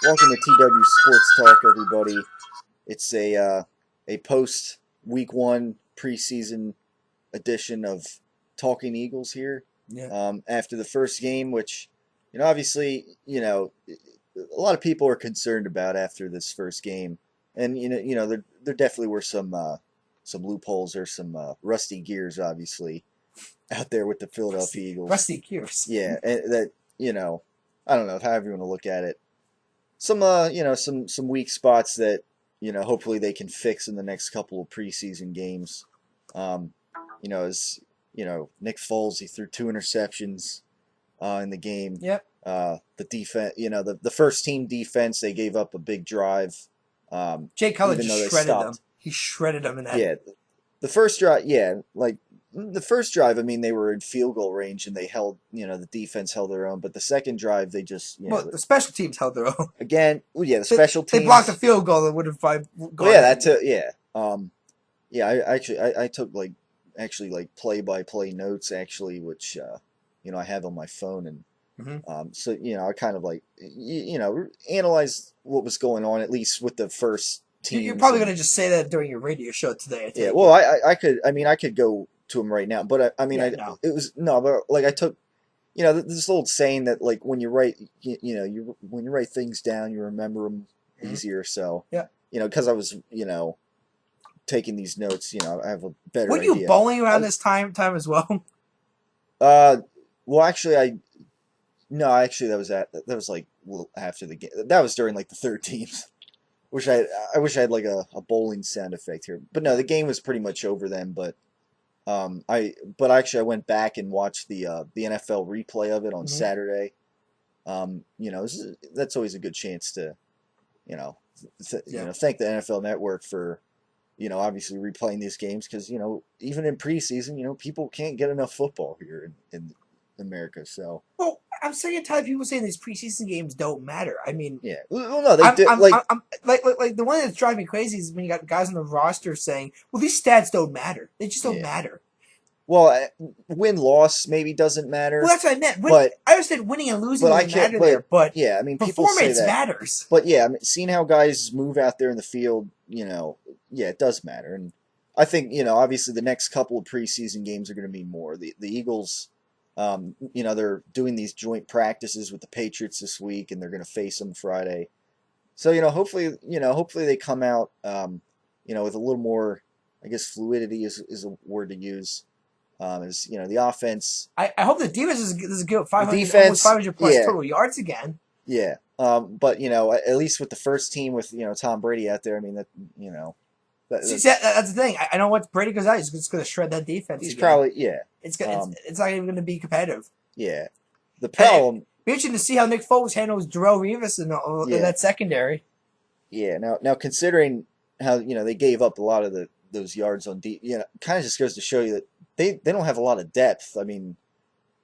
Welcome to TW Sports Talk, everybody. It's a post week one preseason edition of Talking Eagles here. Yeah. After the first game, which obviously a lot of people are concerned about after this first game, and there definitely were some loopholes or some rusty gears, obviously, out there with the Philadelphia Eagles. Rusty gears. Yeah, and that I don't know however you want to look at it. Some some weak spots that hopefully they can fix in the next couple of preseason games. As Nick Foles, he threw 2 interceptions in the game. Yep. The defense, the first team defense, they gave up a big drive. Jay Cutler just shredded them. He shredded them in that. Yeah, the first drive. Yeah, like the first drive. I mean, they were in field goal range and they held. The defense held their own. But the second drive, they just. The special teams held their own. Again, the special teams. They blocked a field goal that would have gone. Yeah, that too. Yeah. I took play-by-play notes actually, which I have on my phone, and so I kind of analyzed what was going on, at least with the first team. You're probably going to just say that during your radio show today. Yeah, well, I could go to him right now, but I took this old saying that when you write when you write things down, you remember them easier. So yeah, because I was taking these notes, I have a better. Were you bowling around this time as well? Well, actually, that was like after the game. That was during the third teams. I wish I had a bowling sound effect here, but no, the game was pretty much over then. But I went back and watched the NFL replay of it on Saturday. That's always a good chance to, thank the NFL Network for, obviously replaying these games because even in preseason, people can't get enough football here in America. So well, I'm sick and tired of people saying these preseason games don't matter. I mean, yeah, well, no, they do. I'm the one that's driving me crazy is when you got guys on the roster saying, "Well, these stats don't matter. They just don't matter." Well, win-loss maybe doesn't matter. Well, that's what I meant. I understand winning and losing doesn't matter there, but yeah, I mean, people say performance that matters. But yeah, I mean, seeing how guys move out there in the field, it does matter. And I think obviously the next couple of preseason games are going to be more. The Eagles, they're doing these joint practices with the Patriots this week, and they're going to face them Friday. So hopefully they come out, with a little more, I guess, fluidity is a word to use. The offense. I hope the defense is good. 500 plus total yards again. Yeah. But at least with the first team with Tom Brady out there, I mean that's the thing. I know once Brady goes out, he's just going to shred that defense. He's again. probably It's not even going to be competitive. Yeah. The problem. Be interesting to see how Nick Foles handles Darrelle Revis in that secondary. Yeah. Now considering how they gave up a lot of those yards on kind of just goes to show you that they don't have a lot of depth. I mean,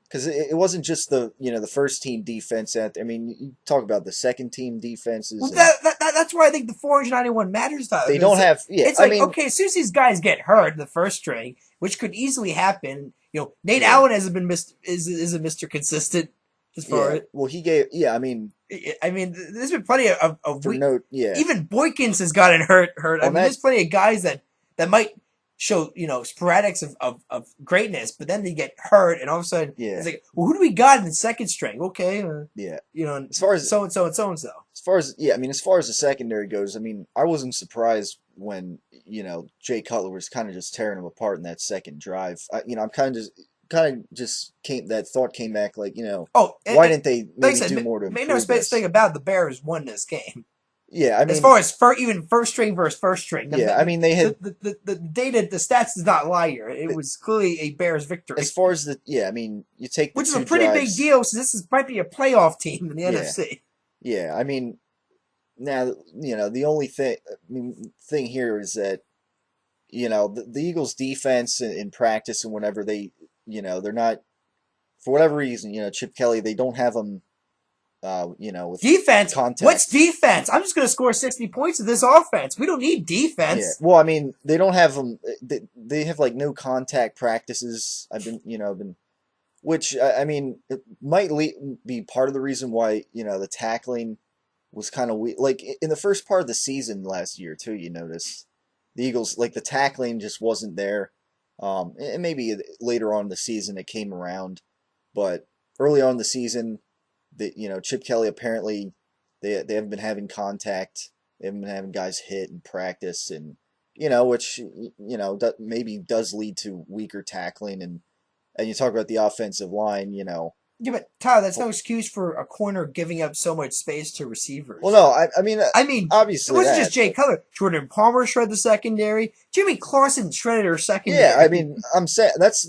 because it wasn't just the first team defense. I mean, you talk about the second team defenses. Well, that's why I think the 491 matters. Though they don't have. Yeah, it's okay. As soon as these guys get hurt in the first string, which could easily happen. Nate Allen has been is a Mr. Consistent as far as. Well, he gave. Yeah, I mean, there's been plenty of even Boykins has gotten hurt. Well, I mean, there's plenty of guys that might show sporadics of greatness, but then they get hurt, and all of a sudden it's like, well, who do we got in the second string? Okay, as far as so and so and so and so. As far as as far as the secondary goes, I mean, I wasn't surprised when Jay Cutler was kind of just tearing them apart in that second drive. I'm kind of just that thought came back why didn't they maybe do more to make no thing about the Bears won this game. Yeah, I mean, as far as even first string versus first string. I mean, they had the data, the stats does not lie here. It was clearly a Bears victory. As far as I mean, you take which is a pretty big deal. So this might be a playoff team in the NFC. Yeah, I mean, now the only thing here is that the Eagles' defense in practice and whatever they're not, for whatever reason, Chip Kelly, they don't have them. With defense. Contact. What's defense? I'm just going to score 60 points with this offense. We don't need defense. Yeah. Well, I mean, they don't have them. They have no contact practices. I've been, which I mean, it might be part of the reason why the tackling was kind of weak. Like in the first part of the season last year too, you notice the Eagles like the tackling just wasn't there. And maybe later on in the season it came around, but early on in the season, Chip Kelly apparently they haven't been having contact. They haven't been having guys hit in practice, and which maybe does lead to weaker tackling. And you talk about the offensive line, Yeah, but Tyler, that's no excuse for a corner giving up so much space to well, receivers. no, I mean, I mean, it obviously wasn't just that, Jay but Cutler. Jordan Palmer shredded the secondary. Jimmy Clausen shredded her yeah, I secondary. mean, I'm saying that's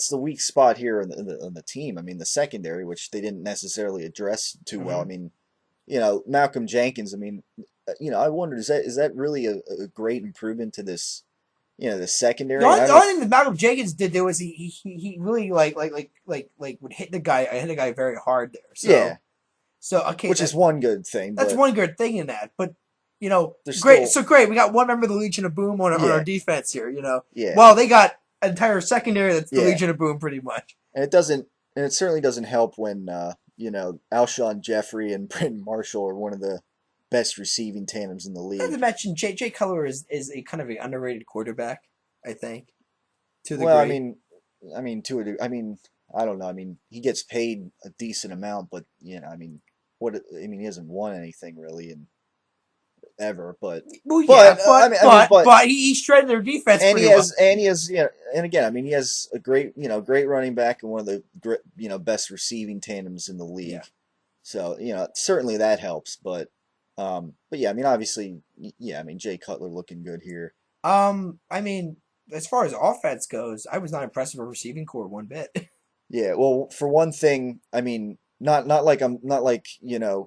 the weak spot here in the team. I mean, the secondary, which they didn't necessarily address too well. I Mm-hmm. mean, Malcolm Jenkins. I mean, I wondered is that really a great improvement to this The secondary? And only, I the don't know only if thing that Malcolm Jenkins did there was he really like would hit the guy very hard there. yeah, So okay, which is one good thing, that's but one good thing in that. But there's great. still So great, we got one member of the Legion of Boom on our yeah, defense here. yeah, Well they got an entire secondary that's the yeah, Legion of Boom pretty much. and it certainly doesn't help when Alshon Jeffrey and Brenton Marshall are one of the best receiving tandems in the Not to league. mention Jay Cutler is a kind of an underrated quarterback. I think to the Well, degree. I mean, I don't know. I mean, he gets paid a decent amount, but I mean, he hasn't won anything really in ever. But, Well, yeah, but but but he shredded their defense and pretty well. he has, and again, I mean, he has a great running back and one of the best receiving tandems in the Yeah. league. So certainly that helps. But yeah, I mean, obviously, yeah, I mean, Jay Cutler looking good here. I mean, as far as offense goes, I was not impressed with a receiving core one bit. Yeah, well, for one thing, I mean, not like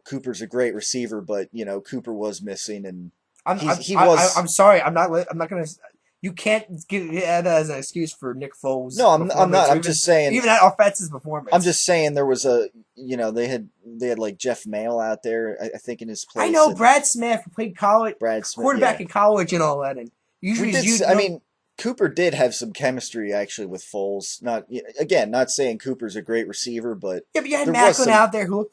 Cooper's a great receiver, but Cooper was missing, and he was I'm sorry. I'm not gonna. You can't give that as an excuse for Nick Foles' no, I'm performance, not. or even that offense's I'm performance. just saying there was they had like Jeff Mail out there, I think in his I place, know and Brad Smith played college Brad Smith. quarterback Yeah, in college and all that, and we usually did. you I know. mean, Cooper did have some chemistry actually with Foles. Not again, not saying Cooper's a great receiver, but Yeah, but you had there was Macklin some. out there who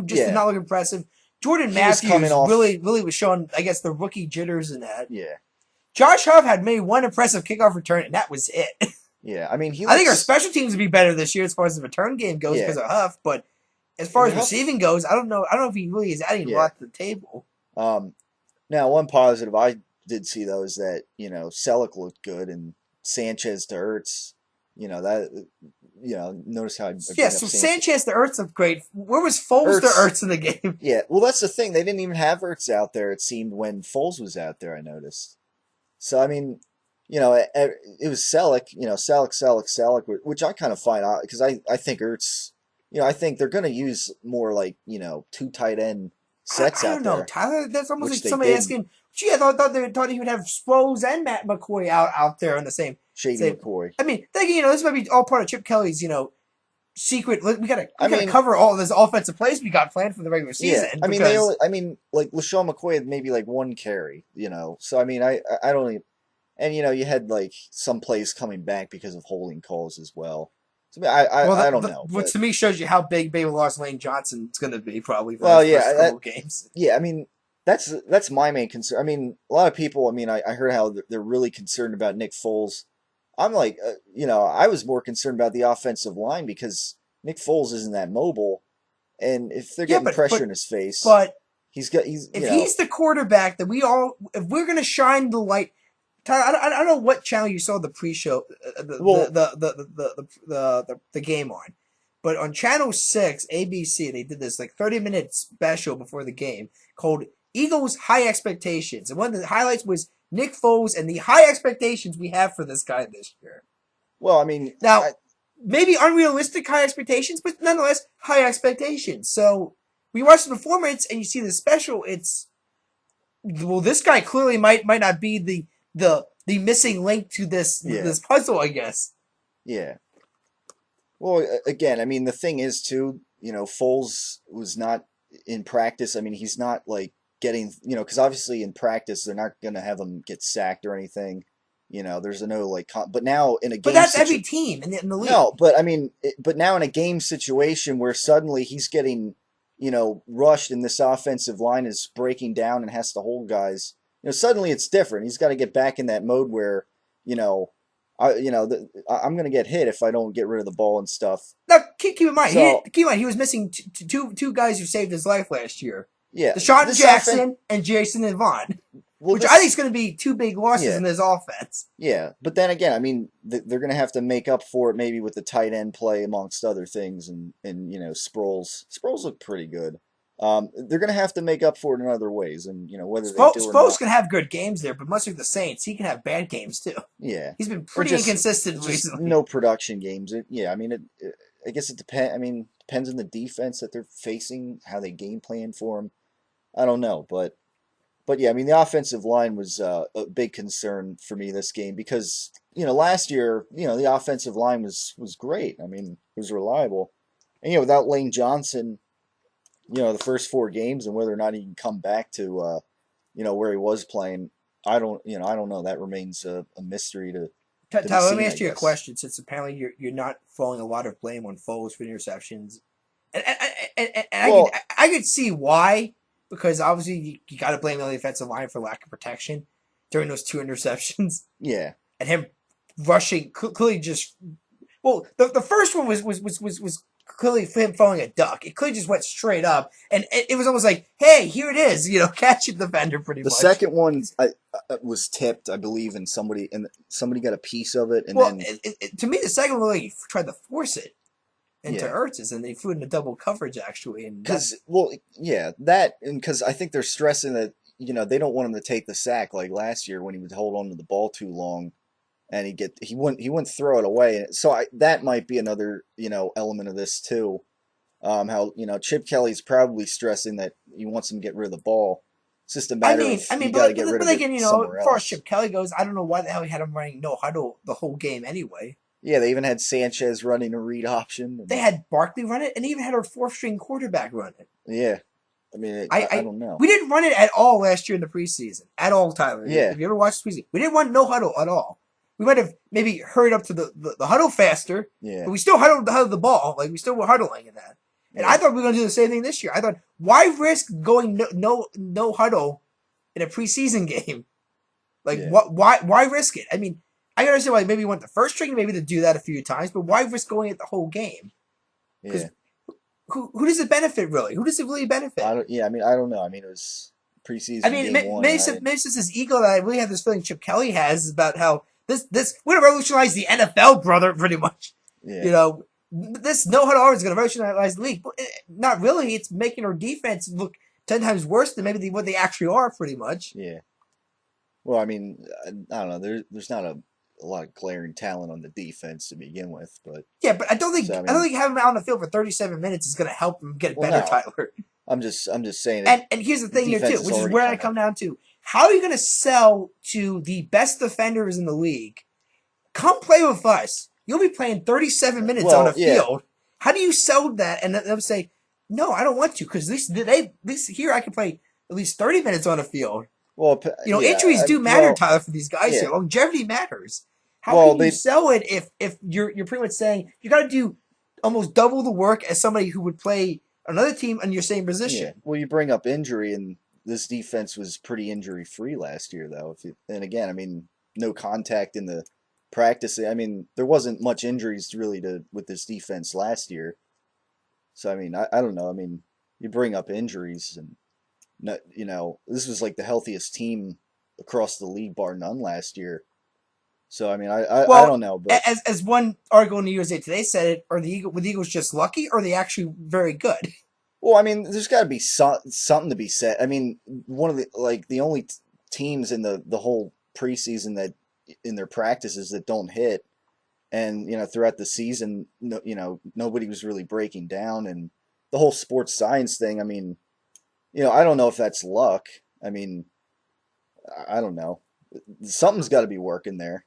just did Yeah, not look impressive. Jordan he was coming Matthews off. really was showing, I guess, the rookie jitters in that. Yeah, Josh Huff had maybe one impressive kickoff return, and that was it. yeah. I mean, he I think our looks. special teams would be better this year as far as the return game goes because Yeah, of Huff. But as I far mean as Huff. receiving goes, I don't know. I don't know if he really is adding a Yeah. lot to the table. Um, Now, one positive I did see though is that Selleck looked good and Sanchez to Ertz. That notice how I Yeah, bring up so Sanchez. Sanchez to Ertz looked great. Where was Foles to Ertz, Ertz in the game? yeah. Well, that's the thing. They didn't even have Ertz out there. It seemed when Foles was out there. I noticed. So I mean, it was Selleck. Selleck, which I kind of find odd because I think Ertz. I think they're going to use more like two tight end sets I out don't know, there, Tyler. That's almost which like they somebody did. asking. Gee, I thought he would have Sproles and Matt McCoy out there on the same Shady same. McCoy. I mean, thinking this might be all part of Chip Kelly's secret. We I gotta mean, cover all of this offensive plays we got planned for the regular yeah, season I mean because I mean like LaShawn McCoy had maybe like one carry, So I mean I don't even, and you had like some plays coming back because of holding calls as well. So I mean well, I don't know, which but to me shows you how big Baby Lost Lane Johnson's going to be probably for well those yeah first couple of games. yeah I mean that's my main concern. I mean a lot of people. I mean I heard how they're really concerned about Nick Foles. I'm like I was more concerned about the offensive line because Nick Foles isn't that mobile, and if they're Yeah, getting pressure in his face, but he's if he's the quarterback that if we're going to shine the light. Tyler, I don't know what channel you saw the pre-show, well the game on, but on channel 6, ABC, they did this like 30-minute special before the game called Eagles High Expectations, and one of the highlights was Nick Foles and the high expectations we have for this guy this year. well I mean Now, maybe unrealistic high expectations, but nonetheless high expectations. So we watch the performance and you see the special. It's well, this guy clearly might not be the missing link to yeah. this puzzle, I guess. Yeah. Well, again, I mean, the thing is too, Foles was not in practice. I mean, he's not like getting, because obviously in practice they're not going to have him get sacked or anything. There's no like, but now in a But game that's situation, every team in the league. no, but I mean, but now in a game situation where suddenly he's getting, rushed and this offensive line is breaking down and has to hold guys, suddenly it's different. He's got to get back in that mode where, you know, I'm going to get hit if I don't get rid of the ball and stuff. Now, keep in mind, So, he was missing two guys who saved his life last year, yeah, Deshaun this offense, Jackson and Jason and Vaughn, well, which I think is this, going to be two big losses yeah, in this offense. yeah. But then again, I mean, they're going to have to make up for it maybe with the tight end play amongst other things, and Sproles look pretty good. They're going to have to make up for it in other ways, and whether they do or Sproles not, can have good games there, but much like the Saints, he can have bad games too. yeah, He's been or pretty just inconsistent just recently. no production games. Yeah, I mean, I guess it depends. I mean, depends on the defense that they're facing, how they game plan for them. I don't know, but yeah, I mean, the offensive line was a big concern for me this game because last year the offensive line was great. I mean, it was reliable, and without Lane Johnson, the first four games and whether or not he can come back to where he was playing, I don't know. That remains a mystery to be Tyler, let me seen, I ask you a guess. question. Since apparently you're not throwing a lot of blame on Foles for interceptions, and Well, I could see why, because obviously you got to blame the offensive line for lack of protection during those two interceptions, yeah, and him rushing clearly just the first one was clearly him throwing a duck. It clearly just went straight up, and it was almost like, hey, here it is, catch the defender pretty the much. second one was tipped, I believe, and somebody got a piece of it, and Well, then to me, the second one, like, he tried to force it into yeah. Ertz's, and they flew into double coverage actually, and that Because, well, yeah, that, and because I think they're stressing that, they don't want him to take the sack like last year when he would hold on to the ball too long and he wouldn't throw it away. So that might be another, element of this too. How, Chip Kelly's probably stressing that he wants him to get rid of the ball. It's just a matter of you got to get rid but of it again, somewhere as far as else. Chip Kelly goes, I don't know why the hell he had him running no huddle the whole game anyway. Yeah, they even had Sanchez running a read option, They and had Barkley run it, and they even had our fourth string quarterback run it. yeah, I mean, I don't know. We didn't run it at all last year in the preseason at all, Tyler. Yeah, If you ever watched the preseason, we didn't run no huddle at all. We might have maybe hurried up to the huddle faster, yeah, but we still huddled the ball. Like we still were huddling in that. And I yeah, thought we were going to do the same thing this year. I thought, why risk going no huddle in a preseason game? Like yeah, why risk it? I mean, I understand why maybe you want the first string maybe to do that a few times, but why risk going it the whole game? Because yeah. who does it benefit really? Who does it really I benefit? don't. Yeah, I mean, I don't know. I mean, it was I preseason mean, game one, and maybe it's this ego that I really have this feeling Chip Kelly has about how this we're gonna revolutionize the NFL, brother, pretty much. yeah, You know, this no huddle is gonna revolutionize the league. But not really. It's making our defense look 10 times worse than maybe what they actually are, pretty much. yeah. Well, I mean, I don't know. There's not a lot of glaring talent on the defense to begin with, but Yeah, but so I I don't mean, think having him out on the field for 37 minutes is gonna help him get well, better, no, Tyler. I'm just saying that And here's the the thing here defense too, is which is already where I kind of come down to: how are you gonna sell to the best defenders in the league? Come play with us. You'll be playing 37 minutes on a well, yeah, field. How do you sell that and them say, no, I don't want to, because at least here I can play at least 30 minutes on a field. well, yeah, Injuries do matter, well, Tyler, for these guys yeah, here. Longevity matters. How well, can you they, sell it if you're pretty much saying you got to do almost double the work as somebody who would play another team in your same yeah, position? well, you bring up injury, and this defense was pretty injury free last year, though. And again, I mean, no contact in the practice. I mean, there wasn't much injuries really to with this defense last year. So I mean, I don't know. I mean, you bring up injuries, and this was like the healthiest team across the league, bar none, last year. So I mean, I Well, don't know, but as one article in the USA Today said it, were the Eagles just lucky, or are they actually very good? well, I mean, there's got to be something to be said. I mean, one of the only teams in the whole preseason that in their practices that don't hit, and throughout the season, no, nobody was really breaking down, and the whole sports science thing. I mean, I don't know if that's luck. I mean, I don't know. Something's got to be working there.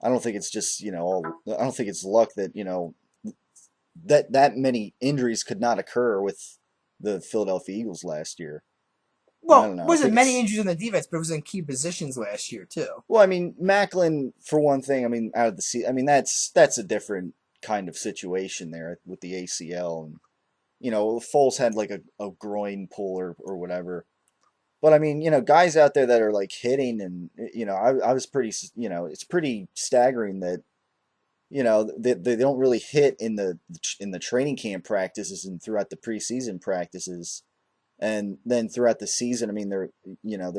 I don't think it's just all. I don't think it's luck that that many injuries could not occur with the Philadelphia Eagles last year. I Well, don't know. I wasn't think many it's injuries on the defense, but it was in key positions last year too. well. I mean, Macklin for one thing. I mean, out of the season. I mean, that's a different kind of situation there with the ACL, and Foles had like a groin pull or whatever. But I mean, guys out there that are like hitting and I was pretty, it's pretty staggering that they don't really hit in the training camp practices and throughout the preseason practices, and then throughout the season. I mean, they're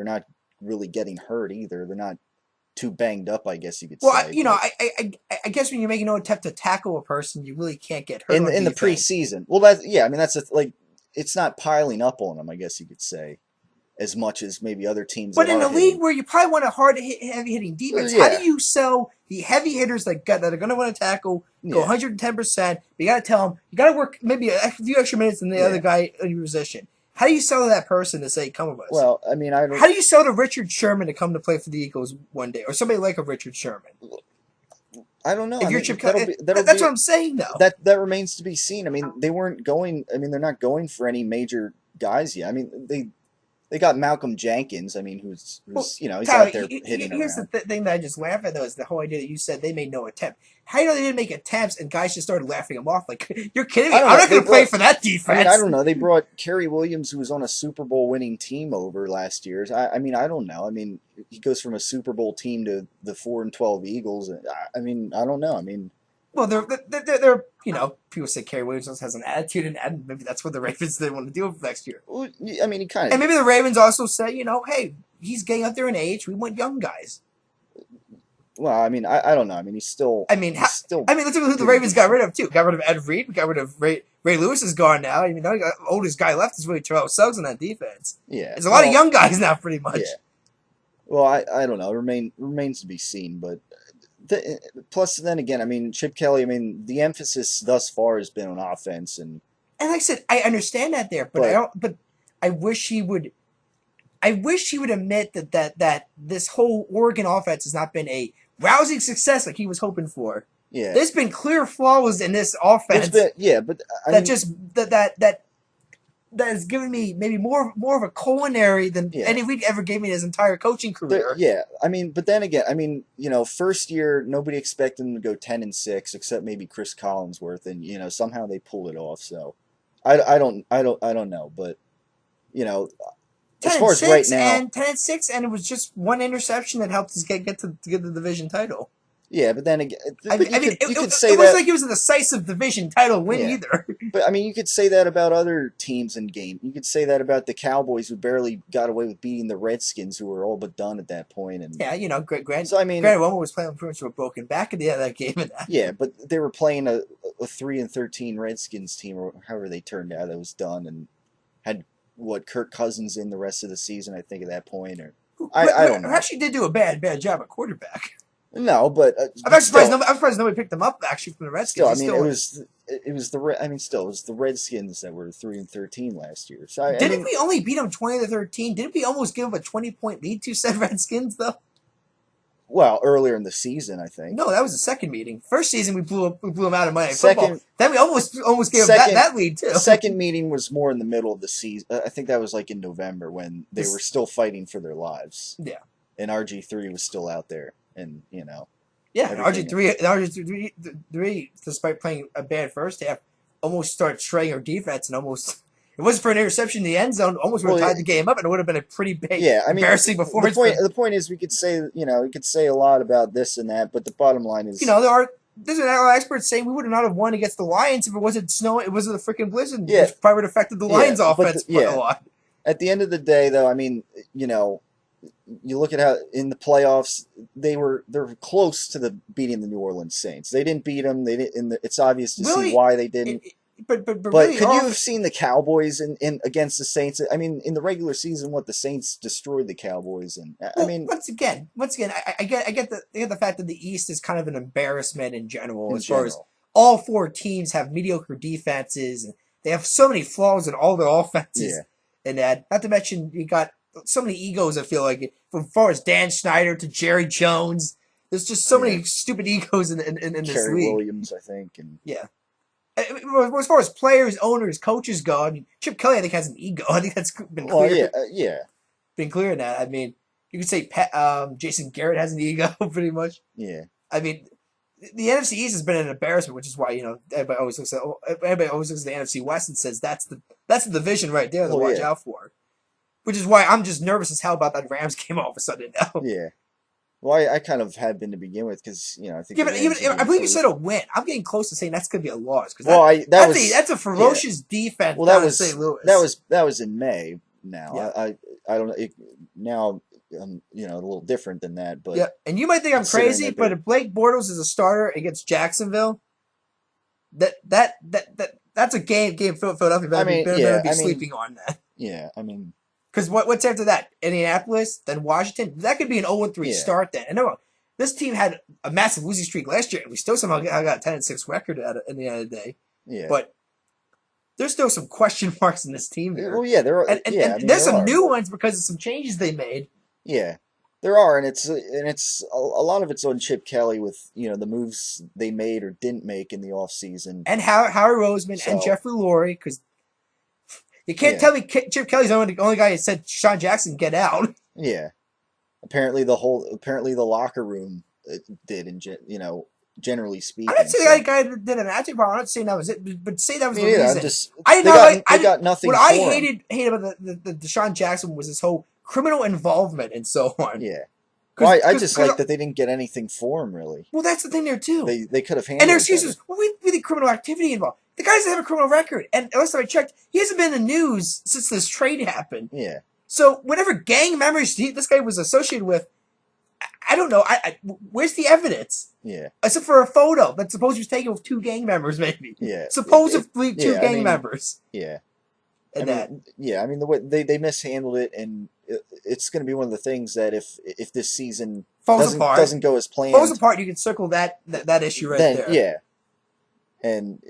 not really getting hurt either. They're not too banged up, I guess you could Well, say. But I guess when you're making no attempt to tackle a person, you really can't get hurt in on in the defense. preseason, well, that yeah, I mean like it's not piling up on them, I guess you could say, as much as maybe other teams But that in are a league hitting. where you probably want a hard heavy hitting defense, how do Yeah, you sell the heavy hitters that are going to want to tackle, go yeah, 110%? You got to tell them you got to work maybe a few extra minutes than the other yeah. guy in your position. How do you sell that person to say, "Come with us"? Well, I mean, I don't. How do you sell to Richard Sherman to come to play for the Eagles one day, or somebody like a Richard Sherman? I don't know. If I you're mean, Chip that'll Kelly, be that'll that's be what I'm saying, though. that remains to be seen. I mean, they weren't going. I mean, they're not going for any major guys yet. I mean, they got Malcolm Jenkins. I mean, Well, who's he's Tyler, out there hitting here's the around. thing that I just laugh at, though, is the whole idea that you said they made no attempt. How do you know they didn't make attempts and guys just started laughing them off? Like, you're kidding I me. don't I'm know. not going to play for that I mean, I defense. don't know. They brought Kerry Williams, who was on a Super Bowl winning team, over last year. I mean, I don't know. I mean, he goes from a Super Bowl team to the 4-12 Eagles. I mean, I don't know. I mean, Well, they're people say Kerry Williams has an attitude, and maybe that's what the Ravens didn't want to deal with next year. well, I mean, he kind And of. maybe the Ravens also say, hey, he's getting up there in age. We want young guys. Well, I mean, I don't know. I mean, he's still I mean, he's still let's look at who the pretty Ravens got decent. rid of too. Got rid of Ed Reed. We got rid of Ray Lewis is gone now. I mean, the oldest guy left is really Terrell Suggs on that defense. Yeah. There's a lot of Well, young guys now, pretty yeah. much. Well, I don't know. Remains to be seen. But plus, then again, I mean, Chip Kelly. I mean, the emphasis thus far has been on offense, And like I said, I understand that there, but I but don't. But I wish he would. I wish he would admit that this whole Oregon offense has not been a rousing success like he was hoping for. yeah, There's been clear flaws in this there's offense been yeah, but I that mean, just that has given me maybe more of a culinary than yeah. any week ever gave me in his entire coaching career. Yeah, I mean, but then again, I mean, first year nobody expected them to go 10-6 except maybe Chris Collinsworth, and somehow they pulled it off. So, I don't know, but you know, as Ten and far as right six now, and 10-6, and it was just one interception that helped us to get the division title. yeah. But then again, I but mean, you could it say wasn't that, like it was a decisive division title win yeah. either. But I mean, you could say that about other teams in game. You could say that about the Cowboys, who barely got away with beating the Redskins, who were all but done at that point. And Yeah, so, I mean, Grant Roman was playing pretty much with a broken back at the end of that game. And that. yeah, but they were playing a 3-13 Redskins team, or however they turned out. That was done, and had what Kirk Cousins in the rest of the season. I think at that point, or I don't Who know. actually did do a bad job at quarterback. No, but I'm actually surprised. still, I'm surprised nobody picked him up actually from the Redskins. still, I He's mean, still. it was I mean, still, it was the Redskins that were 3-13 last year. So I Didn't mean, we only beat them 20-13? Didn't we almost give them a 20-point lead to said Redskins though? well, earlier in the season, I think. No, that was the second meeting. First season we blew them out of Monday Night Football. Second, Then we almost gave them second, that lead too. second meeting was more in the middle of the season. I think that was like in November when they were This, still fighting for their lives, yeah. and RG3 was still out there, and Yeah, everything. RG3, despite playing a bad first half, almost started shredding our defense and almost. It wasn't for an interception in the end zone. Almost would have Well, tied the game up, and it would have been a pretty big, yeah, I mean, embarrassing performance. the point is, we could say we could say a lot about this and that, but the bottom line is, There's experts saying we would not have won against the Lions if it wasn't snowing. It wasn't a freaking blizzard, yeah, which probably would have affected the yeah, Lions' offense quite a yeah. lot. At the end of the day, though, I mean, you look at how in the playoffs they're close to beating the New Orleans Saints. They didn't beat them. They didn't. It's obvious to see Really, why they didn't. but But really, could you have seen the Cowboys in against the Saints? I mean, in the regular season, what the Saints destroyed the Cowboys, and I well, mean, once again, I get the fact that the East is kind of an embarrassment in general, in as far as general, all four teams have mediocre defenses, and they have so many flaws in all their offenses. yeah, And that, not to mention, you got so many egos. I feel like, from far as Dan Snyder to Jerry Jones, there's just so yeah. many stupid egos in this Kerry league. Williams, I think, and Yeah. As far as players, owners, coaches go, I mean, Chip Kelly, I think, has an ego. I think that's been well, clear. yeah, yeah, Been clear in that. I mean, you could say Jason Garrett has an ego, pretty much. yeah. I mean, the NFC East has been an embarrassment, which is why everybody always looks at the NFC West and says that's the division right there to Well, watch yeah, out for. Which is why I'm just nervous as hell about that Rams game all of a sudden now. yeah. Well, I kind of had been to begin with because I think Yeah, the but even Rams have I believe you improved. said a win. I'm getting close to saying that's gonna be a loss because Well, I that was that's a yeah. ferocious defense Well, down in St. Louis. that was in May. Now Yeah, I don't know now a little different than that, but yeah. And you might think I'm considering crazy, that but they're if Blake Bortles is a starter against Jacksonville, that's a game Philadelphia I mean better yeah be I mean sleeping on that. yeah I mean Because what's after that? Indianapolis, then Washington. That could be an 0-3 yeah start then. And no, this team had a massive losing streak last year, and we still somehow got a 10-6 record in the end of the day. yeah. But there's still some question marks in this team here. Well, yeah, there are. And Yeah, I mean there's there some are, new but ones because of some changes they made. yeah, there are, and it's a lot of it's on Chip Kelly with the moves they made or didn't make in the off season. And Howie Roseman and So Jeffrey Lurie, because you can't yeah, tell me Chip Kelly's the only guy that said Sean Jackson get out. yeah. Apparently the locker room did, and generally I'm not speaking. saying So that guy did an acting part. I'm not saying that was it, but say that was me the neither. I'm reason. just I did not like. they got What nothing I for him. hated about the Deshaun Jackson was his whole criminal involvement and so on. Yeah. Well, I just Because like that they didn't get anything for him really. well, that's the thing there too. They could have And their handled it excuses, better. well, we need criminal activity involved. The guy doesn't have a criminal record, and last time I checked, he hasn't been in the news since this trade happened. Yeah. So whatever gang members this guy was associated with, I don't know. Where's the evidence? Yeah. Except for a photo that supposedly was taken with two gang members, maybe. Yeah. Supposedly two Yeah. I gang mean. members. Yeah. I And that. mean, yeah, I mean the way they mishandled it, and it's going to be one of the things that if this season Falls apart. doesn't go as Falls planned, apart, you can circle that issue right then there. and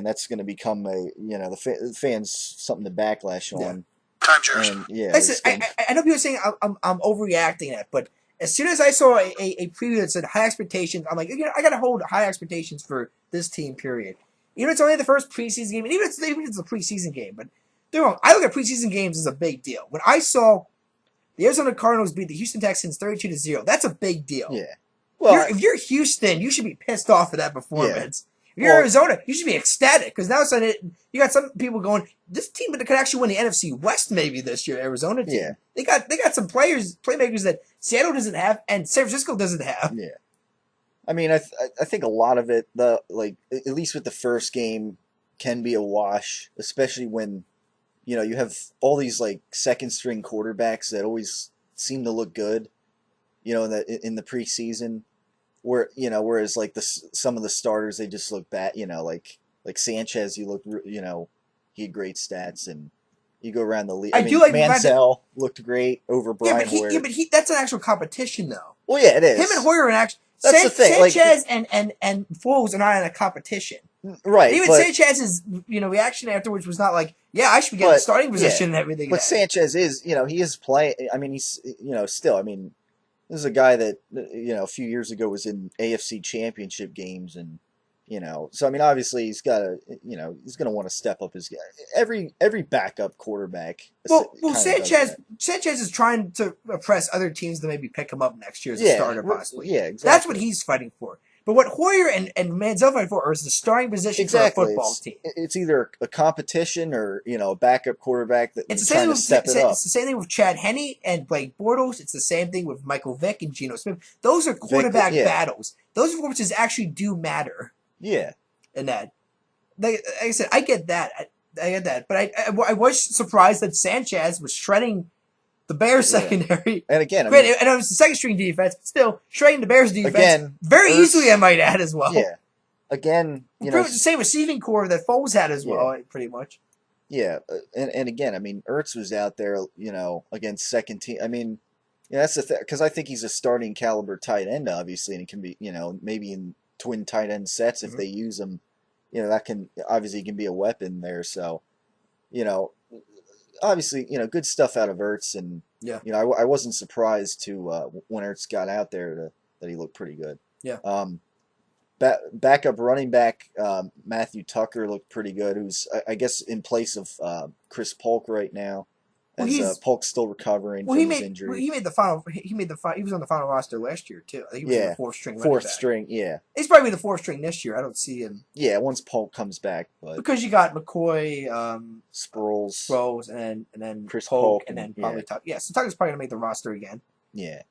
that's going to become the fans something to backlash Yeah. on, Time's yours. and yeah, Listen, it's going I know people are saying I'm overreacting at, but as soon as I saw a preview that said high expectations, I'm like, I got to hold high expectations for this team. Period. Even if it's only the first preseason game, and even if it's a preseason game, but they're wrong. I look at preseason games as a big deal. When I saw the Arizona Cardinals beat the Houston Texans 32-0, that's a big deal. yeah. Well, If you're Houston, you should be pissed off at that performance. If you're Well- Arizona, you should be ecstatic because now suddenly you got some people going, this team could actually win the NFC West maybe this year. Arizona team, Yeah. they got some playmakers that Seattle doesn't have and San Francisco doesn't have. yeah. I mean, I think a lot of it, at least with the first game, can be a wash, especially when you have all these like second string quarterbacks that always seem to look good, in the preseason, whereas like some of the starters they just look bad, like Sanchez, he had great stats, and you go around the league. I do like Manziel looked great over Yeah, Brian but Hoyer. that's an actual competition though. Well, yeah, it is. Him and Hoyer are in action. That's the thing, like- Sanchez and Foles are not in a competition. Right, Even but Sanchez's reaction afterwards was not like, yeah, I should be getting the starting position and everything. but Sanchez is, he is playing. I mean, he's, still. I mean, this is a guy that a few years ago was in AFC Championship games, and so I mean, obviously he's got to, he's going to want to step up his. Every backup quarterback. Well, kinda does that. Sanchez is trying to impress other teams to maybe pick him up next year as a Yeah, starter, possibly. yeah, exactly. That's what he's fighting for. But what Hoyer and Manziel fighting for is the starting position for a football team. It's either a competition or a backup quarterback that It's is the same trying to step it up. It's the same thing with Chad Henne and Blake Bortles. It's the same thing with Michael Vick and Geno Smith. Those are quarterback battles. Those performances actually do matter. Yeah. In that, like I said, I get that. I get that. But I was surprised that Sanchez was shredding the Bears secondary. And again, I Granted, and it was the second string defense, but still shredding the Bears defense Again, very Ertz- easily, I might add as well. Yeah. Again, Pretty much the same receiving core that Foles had as well, pretty much. Yeah, and again, I mean, Ertz was out there, against second team. I mean, that's the thing, because I think he's a starting caliber tight end, obviously, and it can be, maybe in twin tight end sets if they use him, that can obviously can be a weapon there. So, obviously, good stuff out of Ertz, and I wasn't surprised to when Ertz got out there that he looked pretty good. Yeah. Backup running back Matthew Tucker looked pretty good, who's I guess in place of Chris Polk right now. Well, as he's Polk's still recovering well. from his injury. He made the final. He made the he was on the final roster last year too. I think he was in the Yeah, fourth string running fourth back. string. Yeah, He's probably the fourth string this year. I don't see him yeah. Once Polk comes back, but because you got McCoy, Sproles, Rose, and then Chris Polk, Polk, and and then yeah, probably Tuck. Yeah, so Tucker's probably gonna make the roster again. yeah.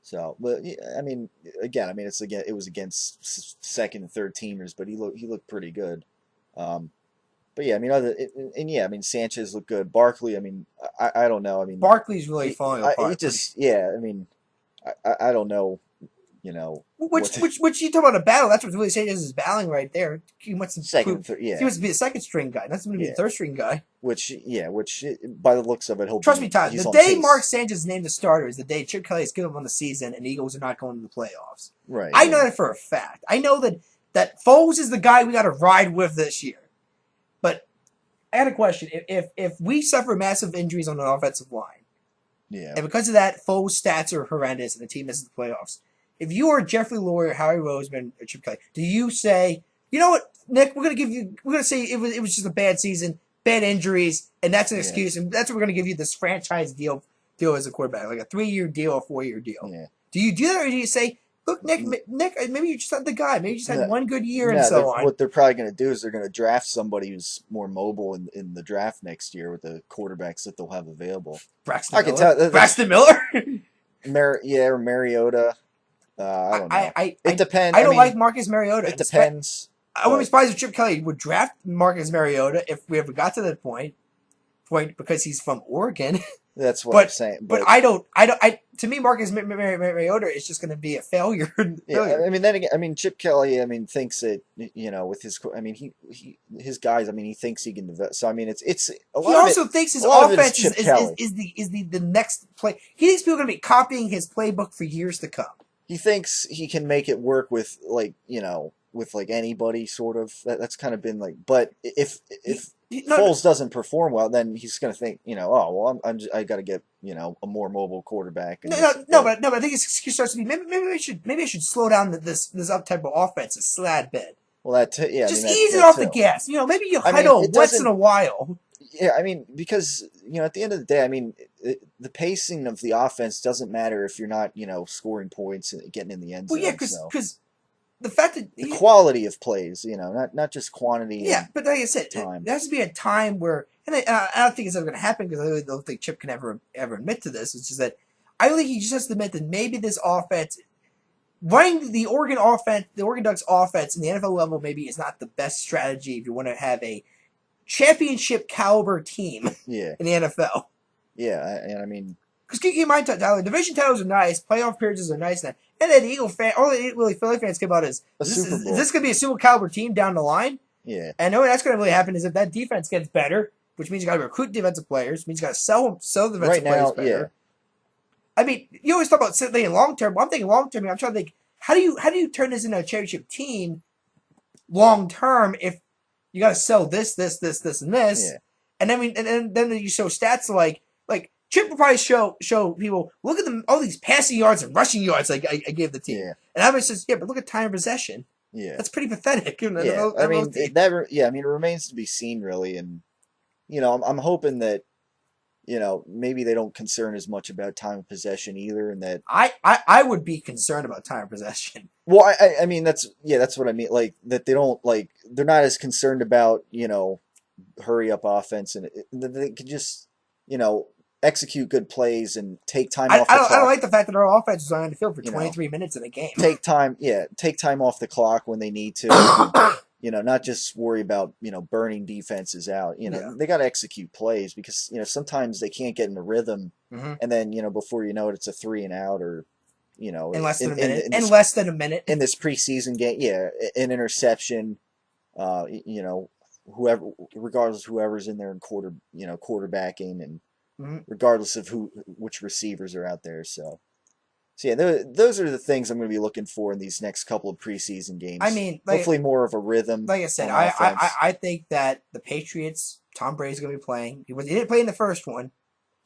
So, but yeah, I mean, again, I mean, it was against second and third teamers, but he looked pretty good. Um, but yeah, I mean, and yeah, I mean, Sanchez looked good. Barkley, I mean, I don't know. I mean, Barkley's really falling he apart. Pretty. just yeah. I mean, I don't know. You know what to, Which you talk about a battle. That's what really Sanchez is battling right there. He wants to second prove and third. he Yeah, wants to be a second string guy. That's going to be a yeah. third string guy. Which by the looks of it, Trust me, Todd. he's The on day Mark pace. Sanchez is named the starter is the day Chip Kelly is giving him on the season, and the Eagles are not going to the playoffs. Right. I know Yeah. that for a fact. I know that Foles is the guy we got to ride with this year. But I had a question: if we suffer massive injuries on the offensive line, Yeah. and because of that, Foles' stats are horrendous, and the team misses the playoffs. If you are Jeffrey Lurie, Howie Roseman, or Chip Kelly, do you say, you know what, Nick, we're gonna say it was just a bad season, bad injuries, and that's an Yeah. excuse, and that's what we're gonna give you this franchise deal as a quarterback, like a 3-year deal, a 4-year deal. Yeah. Do you do that, or do you say, look, Nick, maybe you just not the guy, maybe you just had No, one good year and no. so on. What they're probably going to do is they're going to draft somebody who's more mobile in the draft next year with the quarterbacks that they'll have available. Braxton I can Miller. tell. Braxton Miller. Or Mariota. I don't know. It depends. I I don't mean, like Marcus Mariota. it depends. I wouldn't be But surprised if Chip Kelly would draft Marcus Mariota if we ever got to that point because he's from Oregon. that's what I'm But saying. but But I to me Marcus Mariota is just going to be a failure. yeah, I mean, then again, I mean, Chip Kelly, I mean, thinks that with his, I mean, his guys, I mean, he thinks he can develop. So I mean, it's a He lot of it. also thinks his A lot of it is offense Chip Kelly. is the next play. He thinks people are going to be copying his playbook for years to come. He thinks he can make it work with with like anybody sort of. That's kind of been like, but if No, Foles doesn't perform well, then he's going to think, oh well, I got to get a more mobile quarterback and this, but I think his excuse starts to be maybe I should slow down this up tempo offense a slad bit. well yeah, Just I mean ease it that off the too. gas. Maybe you I mean, huddle it once in doesn't. a while. Yeah, I mean, because at the end of the day, I mean, the pacing of the offense doesn't matter if you're not scoring points and getting in the end Well, yeah, zone. So because the fact that the quality of plays, not just quantity yeah, and but like I said, time. there has to be a time where, and I don't think it's ever going to happen because I really don't think Chip can ever admit to this. It's just that I think he just has to admit that maybe this offense, running the Oregon offense, the Oregon Ducks offense in the NFL level, maybe is not the best strategy if you want to have a championship caliber team Yeah, in the NFL. yeah, and I mean, Because keep in mind, Tyler, division titles are nice, playoff appearances are nice, and then Eagle fan, all the really Philly fans care about is Super Bowl. is this going to be a super caliber team down the line? Yeah, And the way that's going to really happen is if that defense gets better, which means you got to recruit defensive players, means you got to sell defensive right players now, better. yeah, I mean, you always talk about thinking long term. I'm thinking long term. I'm trying to think how do you turn this into a championship team long term if you got to sell this, and this, yeah, and then you show stats like Chip will probably show people look at all these passing yards and rushing yards I gave the team, yeah, and I says yeah, but look at time of possession. yeah, That's pretty pathetic. yeah. I mean, yeah, I mean, it remains to be seen, really, and I'm hoping that maybe they don't concern as much about time of possession either, and that. I would be concerned about time of possession. Well, I mean that's what I mean. Like that they don't they're not as concerned about hurry up offense and they can just execute good plays and take time off the I clock. don't like the fact that our offense is on the field for You know, 23 minutes in a game. Take time off the clock when they need to. Not just worry about burning defenses out. Yeah. They got to execute plays because sometimes they can't get in a rhythm, and then before you know it, it's a 3 and out or in less than a minute. in less than a minute in this preseason game. Yeah, an interception. Whoever, regardless of whoever's in there in quarterbacking, and regardless of which receivers are out there. So yeah, those are the things I'm going to be looking for in these next couple of preseason games. I mean, hopefully more of a rhythm. Like I said, on offense. I think that the Patriots, Tom Brady's going to be playing. He didn't play in the first one.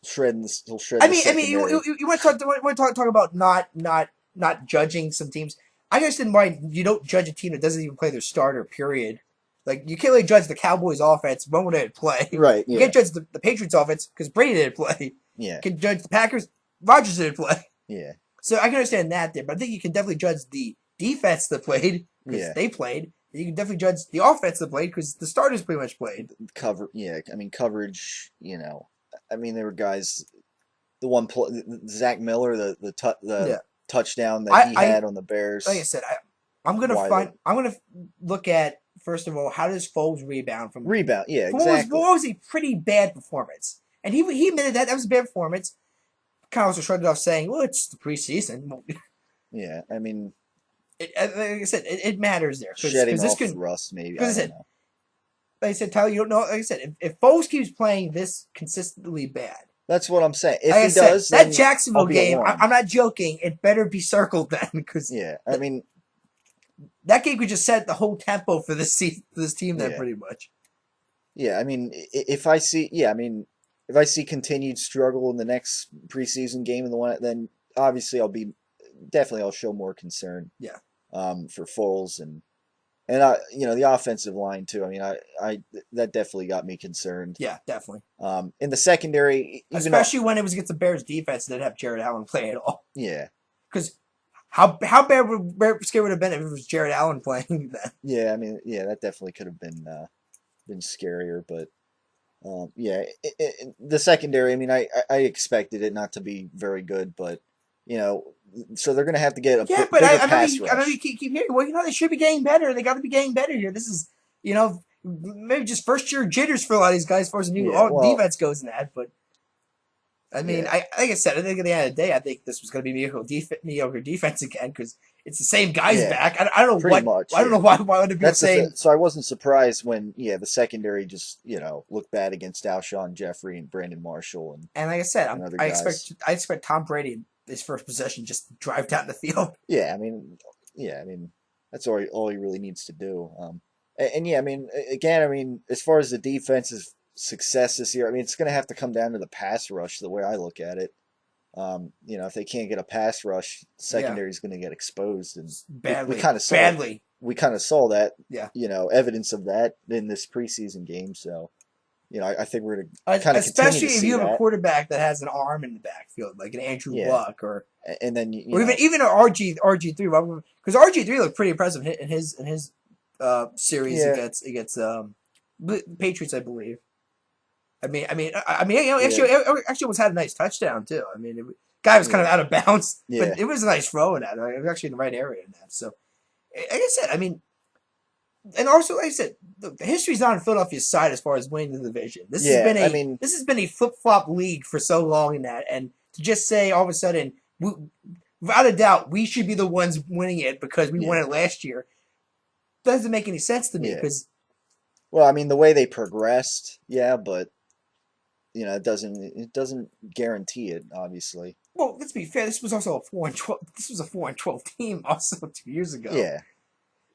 He'll shred. I mean, you want to talk about not judging some teams. I understand why you don't judge a team that doesn't even play their starter. Period. Like you can't really judge the Cowboys' offense. Romo didn't play. Right. You Yeah. can't judge the Patriots' offense because Brady didn't play. Yeah. You can judge the Packers. Rodgers didn't play. Yeah. So I can understand that there, but I think you can definitely judge the defense that played because Yeah. they played. You can definitely judge the offense that played because the starters pretty much played. Cover. Yeah. I mean, coverage. I mean, there were guys. The one Zach Miller, the Yeah, touchdown that I, he I had on the like I Bears. said, I'm gonna Wide find. open. I'm gonna look at first of all how does Foles rebound Rebound. Yeah. from Exactly. what was a pretty bad performance, and he admitted that was a bad performance. Kind of also shrugged it off, saying, "Well, it's the preseason." Yeah. I mean, Like I said, it matters there shedding because this off could rust. Maybe I because I don't said know. like I said, Tyler, you don't know. Like I said, if Foles keeps playing this consistently bad, That's what I'm saying. If like I he said, does, that then I'll Jacksonville be at game, one. I'm not joking. It better be circled then because Yeah. I mean. that game could just set the whole tempo for this team then Yeah. pretty much. Yeah, I mean, if I see, yeah, I mean, if I see continued struggle in the next preseason game and the one, then obviously I'll show more concern, Yeah, for Foles and I, the offensive line too. I mean, I that definitely got me concerned. yeah, definitely. In the secondary, even though, Especially when it was against the Bears defense that didn't have Jared Allen play at all. yeah, Because how bad would Scare would have been if it was Jared Allen playing then? yeah, I mean, yeah, that definitely could have been scarier, but. Yeah, the secondary. I mean, I expected it not to be very good, but you know, so they're going to have to get a Yeah, but bigger I remember pass I remember you rush. keep hearing, well, they should be getting better. They got to be getting better here. This is, maybe just first year jitters for a lot of these guys as far as the new Yeah, well, defense goes in that. But I mean, yeah, like I said, I think at the end of the day, I think this was going to be mediocre defense again because it's the same guys yeah, back. I don't know pretty much. I don't Yeah, know why would people that's the saying. so I wasn't surprised when the secondary just looked bad against Alshon Jeffrey and Brandon Marshall And like I said, and other guys. I expect Tom Brady in his first possession just to drive down the field. Yeah, I mean that's all he really needs to do. And yeah, I mean, again, I mean, as far as the defense's success this year, I mean, it's going to have to come down to the pass rush. The way I look at it. If they can't get a pass rush, Yeah, secondary is going to get exposed, and we badly, kind of saw it. badly. We kind of saw that, Yeah. evidence of that in this preseason game. So, I think we're going to kind of continue to Especially if see you have a that. quarterback that has an arm in the backfield, like an Andrew Yeah, Luck and then or even an RG3, because RG3 looked pretty impressive in his series yeah, against Patriots, I believe. yeah, Actually almost had a nice touchdown too. I mean, guy was kind yeah, of out of bounds, yeah, but it was a nice throw in that. It was actually in the right area in that. So, like I said, I mean, and also, like I said, the history's not on Philadelphia's side as far as winning the division. yeah. I mean, This has been a flip flop league for so long in that, and to just say all of a sudden, without a doubt, we should be the ones winning it because we won yeah, it last year doesn't make any sense to me. yeah. Because Well, I mean, the way they progressed, yeah, but it doesn't guarantee it, obviously. well, let's be fair, this was also a 4-12. This was a 4-12 team also 2 years ago. Yeah,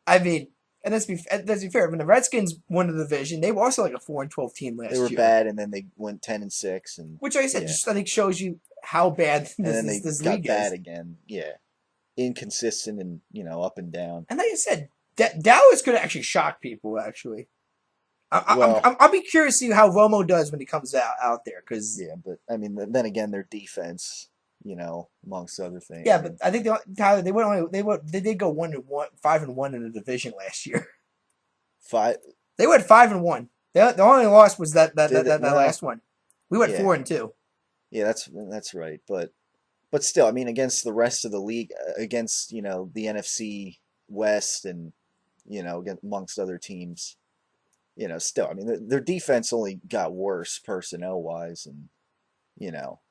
I mean, and let's be fair. When the Redskins won the division, they were also like a 4-12 team they were last year. bad, and then they went 10-6, and Which, like I said, yeah. just I think shows you how bad And then they this got league bad is. again. Yeah, inconsistent and up and down. And like I said, Dallas could actually shock people. Actually, Well, I'll be curious to see how Romo does when he comes out there. Because yeah, but I mean, then again, their defense, amongst other things. yeah, I but mean, I think Tyler they did go 1-1, 5-1 in the division last year. five They went 5-1. The only loss was did it? that Well, last one. We went yeah, 4-2. yeah, that's right. But still, I mean, against the rest of the league, against the NFC West, and amongst other teams, still, I mean, their defense only got worse personnel wise, and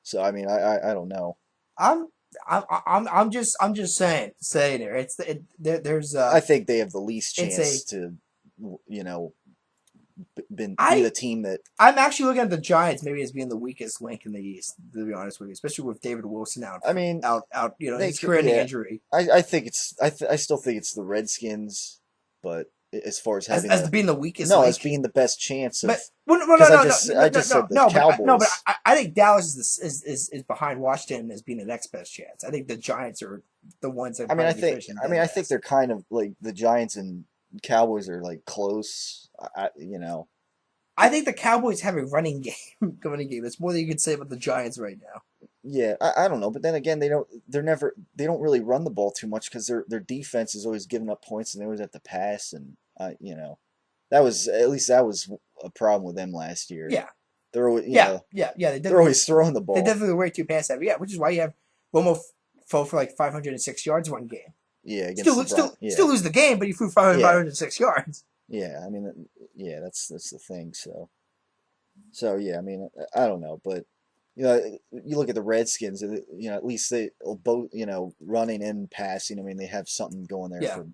so I mean, I don't know. I'm I'm just saying there. There's I think they have the least it's a chance to, you know, be the I team that. I'm actually looking at the Giants maybe as being the weakest link in the East. To be honest with you, especially with David Wilson I mean, out they his could, career-ending yeah. injury I think I still think it's the Redskins, but as far as having as being the weakest no, as link. being the best chance of But well, no, because no, I no, just no, I no, just no, said the no, but Cowboys. I think Dallas is behind Washington as being the next best chance. I think the Giants are the ones that I mean, probably be finishing I dead mean, I think last. they're kind of like the Giants and Cowboys are like close. I think the Cowboys have a running game. Running game. That's more than you can say about the Giants right now. Yeah, I don't know, but then again, they don't really run the ball too much because their defense is always giving up points and they always have to pass and at least that was a problem with them last year. Yeah, They're always, yeah. they're always throwing the They ball. definitely were too pass heavy. Yeah, which is why you have Romo throw for like 506 yards one game. Yeah, against the Bron. Still Yeah, lose the game, but you threw yeah, 506 yards. yeah. I mean, yeah, that's the thing. So yeah, I mean, I don't know, but you look at the Redskins, at least they both, running and passing. I mean, they have something going there Yeah, for,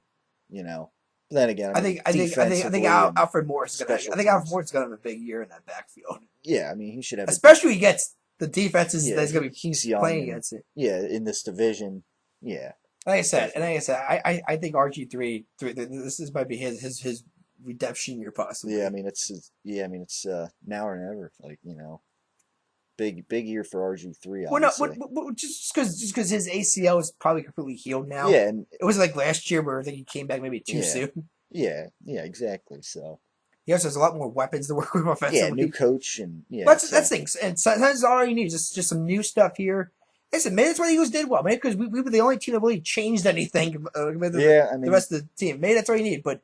you know. But then again, I mean, I think defensively and Alfred Morris is gonna. special I think Alfred teams. Morris is gonna have a big year in that backfield, Yeah, I mean, he should have a especially against the defenses that yeah, he's gonna be he's young playing and against it. yeah, in this division, yeah, definitely. Like I said, I think RG3 this is might be his redemption year Yeah, I possibly. mean it's now or never. Like, big year for RG3, Well, no, obviously. just because his ACL is probably completely healed now. Yeah, and It was like last year where I think he came back maybe too yeah, soon. yeah, exactly. So He also has a lot more weapons to work with yeah, new offensively. coach and yeah, But that's so things, and sometimes all you need is just some new stuff here. Listen, maybe that's why the Eagles did well. Maybe because we were the only team that really changed anything compared to yeah, I the mean, rest of the team. Maybe that's all you need. But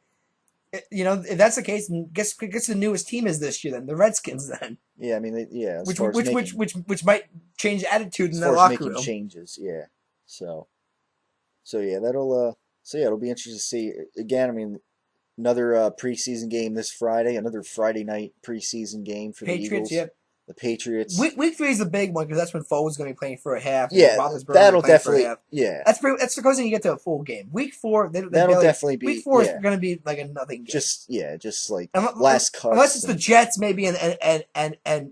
if that's the case, then guess the newest team is this year. Then the Redskins. Then yeah, I mean, yeah, which might change attitude in as that far as locker making room. changes, yeah. So so yeah, it'll be interesting to see. Again, I mean, another preseason game this Friday, another Friday night preseason game for the Patriots, Eagles. yeah. The Patriots. Week 3 is the big one because that's when Foles is going to be playing for a half and Yeah, Roethlisberger going to be that'll playing for a definitely half. yeah. That's the closest you get to a full game. Week 4, they That'll barely. definitely Week be 4 is yeah. going to be like a nothing game. Just like last Unless cuts it's the and Jets, maybe, and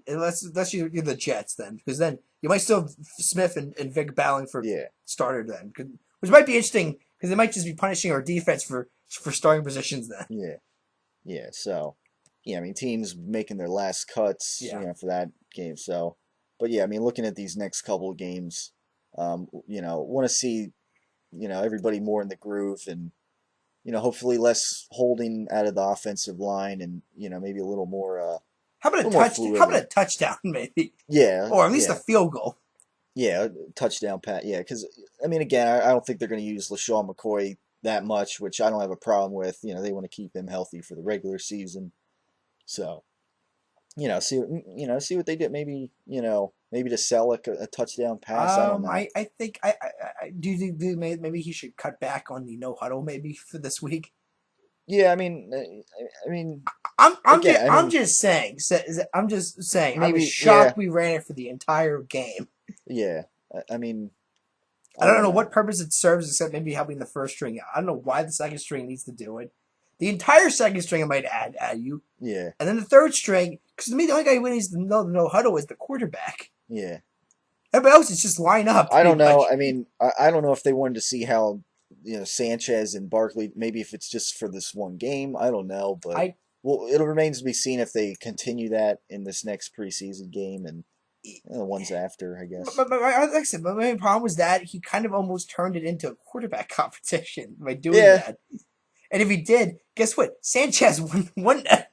unless you're the Jets, then because then you might still have Smith and Vic battling for yeah, starter then, which might be interesting because they might just be punishing our defense for starting positions then. yeah, yeah. So yeah, I mean teams making their last cuts, Yeah, for that game. So, but yeah, I mean looking at these next couple of games, want to see everybody more in the groove and hopefully less holding out of the offensive line and maybe a how about a little more touch? How about fluidity. a touchdown maybe, Yeah, or at least a yeah. field goal? Yeah, touchdown pat. Yeah, because I mean, again, I don't think they're going to use LaShawn McCoy that much, which I don't have a problem with. They want to keep him healthy for the regular season. So, see what they get. Maybe to sell like a touchdown pass. I don't know. I think do you think maybe he should cut back on the no huddle maybe for this week? Yeah, I mean, again, I I'm mean, just saying. I'm just saying. I was maybe, yeah, shocked we ran it for the entire game. yeah. I mean, I I don't don't know what know. purpose it serves except maybe helping the first string out. I don't know why the second string needs to do it. The entire second string I might add you, Yeah, and then the third string because to me the only guy who needs to know the no huddle is the quarterback. yeah. Everybody else is just line up I don't pretty know. much. I mean, I don't know if they wanted to see how Sanchez and Barkley. Maybe if it's just for this one game. I don't know, but I well, it'll remains to be seen if they continue that in this next preseason game and the ones after. I guess. like I said, my main problem was that he kind of almost turned it into a quarterback competition by doing Yeah, that. And if he did, guess what? Sanchez won that.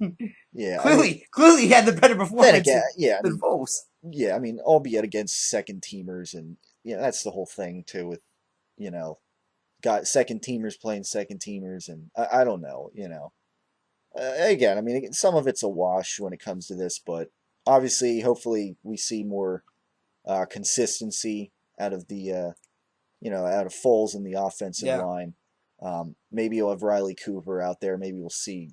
yeah. I mean, Clearly, he had the better then performance again, yeah. I than mean, Foles. yeah. I mean, albeit against second teamers, and that's the whole thing too. With you know, got second teamers playing second teamers, and I don't know. Again, I mean, some of it's a wash when it comes to this, but obviously, hopefully, we see more consistency out of out of Foles in the offensive Yeah, line. Maybe you'll have Riley Cooper out there. Maybe we'll see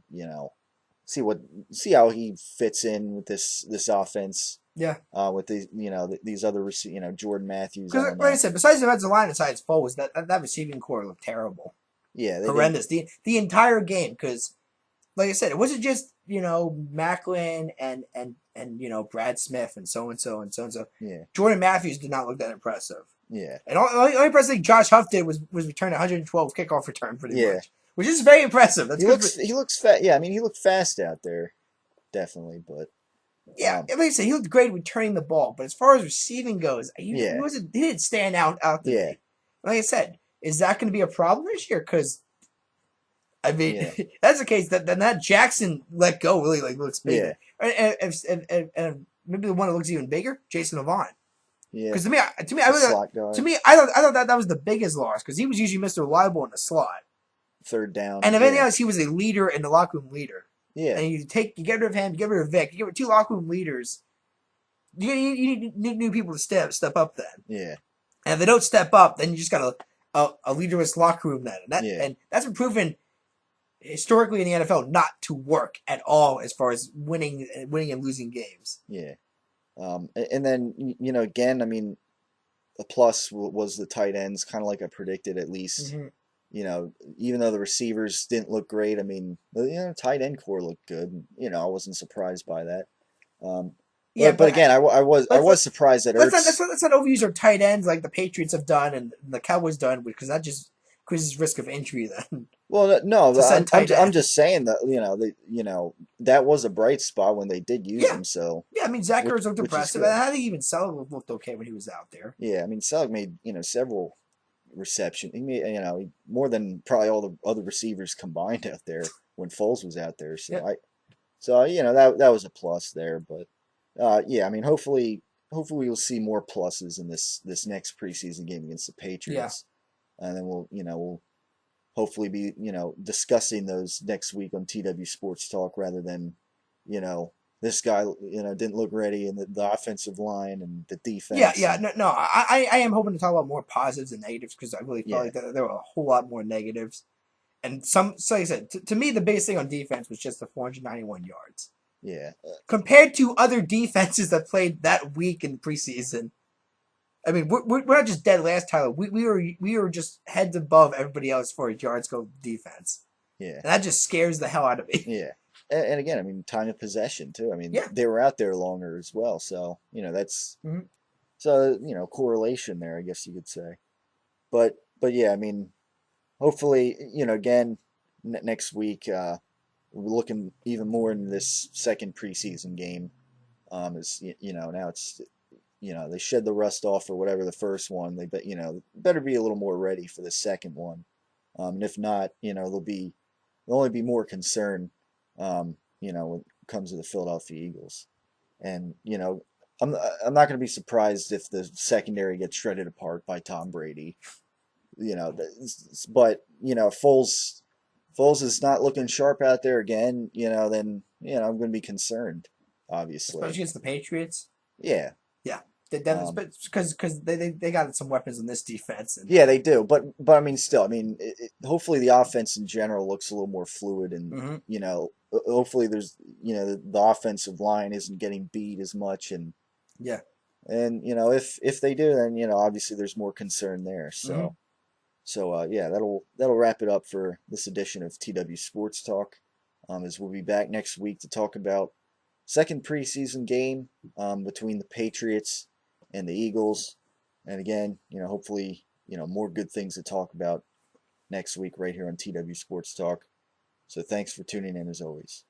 what see how he fits in with this offense. yeah. With these other Jordan Matthews. I Because don't like I know. said, besides the offensive line, besides Foles, that receiving core looked terrible, Yeah, they didn't. horrendous. The entire game because like I said, it wasn't just Macklin and Brad Smith and so and so and so and so. Yeah, Jordan Matthews did not look that impressive. yeah, And only impressive thing Josh Huff did was return 112 kickoff return pretty yeah. much, which is very impressive. That's good. He looks fast. Yeah, I mean he looked fast out there, definitely. But Yeah, like I said, he looked great returning the ball, but as far as receiving goes, yeah, he didn't stand out to yeah, me. Like I said, is that going to be a problem this year? Because I mean, Yeah, that's the case. Then that Jackson let go really like looks yeah, bigger, and maybe the one that looks even bigger, Jason Avant. yeah. Because The slot guy, I thought that was the biggest loss because he was usually Mr. Reliable in the slot, third and down. if anything Yeah, else, he was a leader in the locker room leader. yeah, And you get rid of him, you get rid of Vic, you get rid of two locker room leaders. You need new people to step up then. yeah, And if they don't step up, then you just got a leaderless locker room then, yeah, and that's been proven historically in the NFL not to work at all as far as winning and losing games. yeah. And then again, I mean, a plus was the tight ends, kind of like I predicted at least. Mm-hmm. Even though the receivers didn't look great, I mean, tight end core looked good. I wasn't surprised by that. Um, Yeah, but but again, I let's was surprised that Ertz. let's not overuse our tight ends like the Patriots have done and the Cowboys done because that just increases risk of injury then Well, no, to send tight I'm ends. just saying that that was a bright spot when they did use Yeah, him. So yeah. I mean, Zach which Ertz looked which is impressive, and good. I think even Sullivan looked okay when he was out there. Yeah, I mean, Selleck made several reception. He made more than probably all the other receivers combined out there when Foles was out there. Yeah, So that was a plus there. But yeah, I mean, hopefully we'll see more pluses in this next preseason game against the yeah, Patriots, and then we'll hopefully be discussing those next week on TW Sports Talk rather than you know this guy didn't look ready and the offensive line and the yeah, defense yeah. and No. I am hoping to talk about more positives and negatives because I really felt yeah, like there were a whole lot more negatives. And so like I said, to me, the biggest thing on defense was just the 491 yards. yeah, Compared to other defenses that played that week in preseason, I mean, we're not just dead last, Tyler. We were just heads above everybody else for a yards go defense, yeah, and that just scares the hell out of me. yeah. And again, I mean, time of possession too. I mean, Yeah. they were out there longer as well, so that's Mm-hmm. so correlation there, I guess you could say. But yeah, I mean, hopefully, again, next week, we're looking even more into this second preseason game. Is now it's they shed the rust off or whatever the first one. They better be a little more ready for the second one. And if not, they'll only be more concerned. When it comes to the Philadelphia Eagles, and I'm not going to be surprised if the secondary gets shredded apart by Tom Brady. But Foles is not looking sharp out there again. Then I'm going to be concerned, Especially obviously. against the Patriots. Yeah. Yeah, Um, because they got some weapons in this defense, and yeah, they do, but I mean, still, I mean, hopefully the offense in general looks a little more fluid, and mm-hmm. hopefully there's the offensive line isn't getting beat as much, Yeah, and if they do, then obviously there's more concern there. mm-hmm. So yeah, that'll wrap it up for this edition of TW Sports Talk. As we'll be back next week to talk about second preseason game between the Patriots and the Eagles, and again, hopefully, more good things to talk about next week right here on TW Sports Talk. So thanks for tuning in as always.